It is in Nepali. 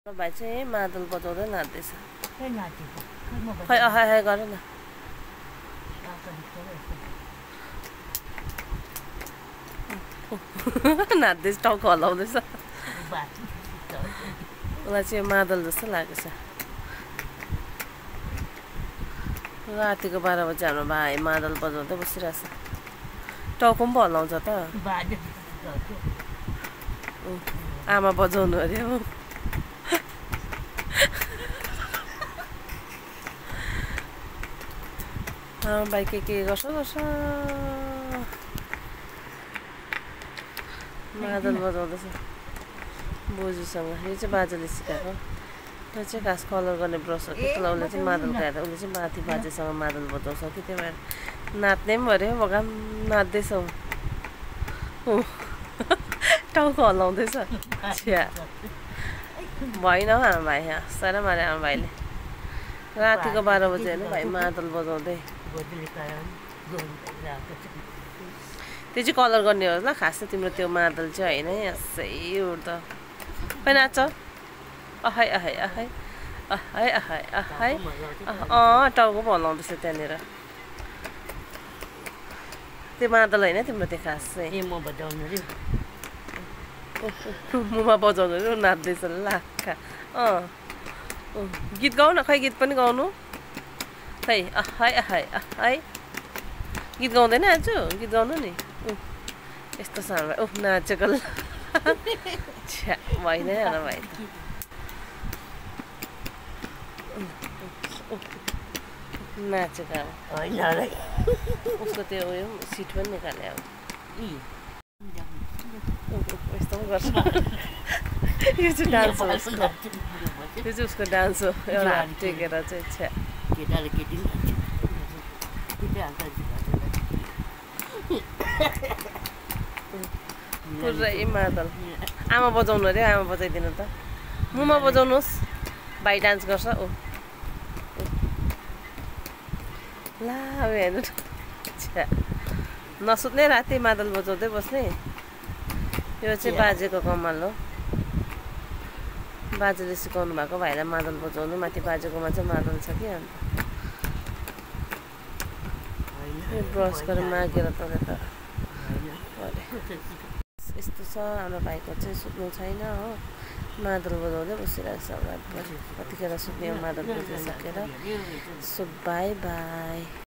भाइ चाहिँ मादल बजाउँदै नाच्दैछ। खै अहाय गर न। नाच्दैछ, टाउको हल्लाउँदैछ। उसलाई चाहिँ मादल जस्तो लागेछ। रातिको 12 बजी हाम्रो भाइ मादल बजाउँदै बसिरहेछ। टाउको पनि हल्लाउँछ त। आमा बजाउनु अरे हो। भाइ के गर्छ मादल बजाउँदैछ बोजूसँग। यो चाहिँ बाजेले सिकाएको। यो चाहिँ घाँस कलर गर्ने ब्रस हो कि त्यसलाई उसले चाहिँ मादल खाएर उसले चाहिँ माथि बाजेसँग मादल बजाउँछ कि त्यही भएर नाच्ने पनि अरे भगवान् नाच्दैछौ। टाउको हल्लाउँदैछ। छ्या भएन हौ हाम्रो भाइ। हँसाएर मारे हाम्रो भाइले। रातिको 12 बजी होइन भाइ मादल बजाउँदै। त्यो चाहिँ कलर गर्ने हो ल। खास चाहिँ तिम्रो त्यो मादल चाहिँ होइन है। यसै उड्छ। खै नाच। अहै अहै अहै अहै अहै अहै। टाउको पो हल्लाउँदैछ त्यहाँनिर। त्यो मादल होइन तिम्रो त्यो खास चाहिँ। मुमा बजाउनु अरे नाच्दैछ लाखा। गीत गाउ न। खै गीत पनि गाउनु। खै अहै अहै अहै। गीत गाउँदैन आज? गीत गाउनु नि। यस्तो सानो भाइ नाचेको ल। छ्या भएन होला भाइ त। नाचेको अब उसको त्यो उयो सिट पनि निकाल्यो अब। यस्तो पनि गर्छ। यो चाहिँ डान्स हो उसको। यो चाहिँ उसको डान्स हो। एउटा हात टेकेर चाहिँ छ्या। पुरै मादल। आमा बजाउनु अरे। आमा बजाइदिनु त। मुमा बजाउनुहोस्। भाइ डान्स गर्छ। ला अब हेर्नु त। छ्या नसुत्ने राति मादल बजाउँदै बस्ने। यो चाहिँ बाजेको कमाल हो। बाजेले सिकाउनु भएको भाइलाई मादल बजाउनु। माथि बाजेकोमा चाहिँ मादल छ कि अन्त ब्रस गरेर मागेर त यस्तो छ हाम्रो भाइको चाहिँ। सुत्नु छैन हो। मादल बजाउँदै बसिरहेको छ रातभरि। कतिखेर सुत्ने मादल बजाइसकेर। So by by.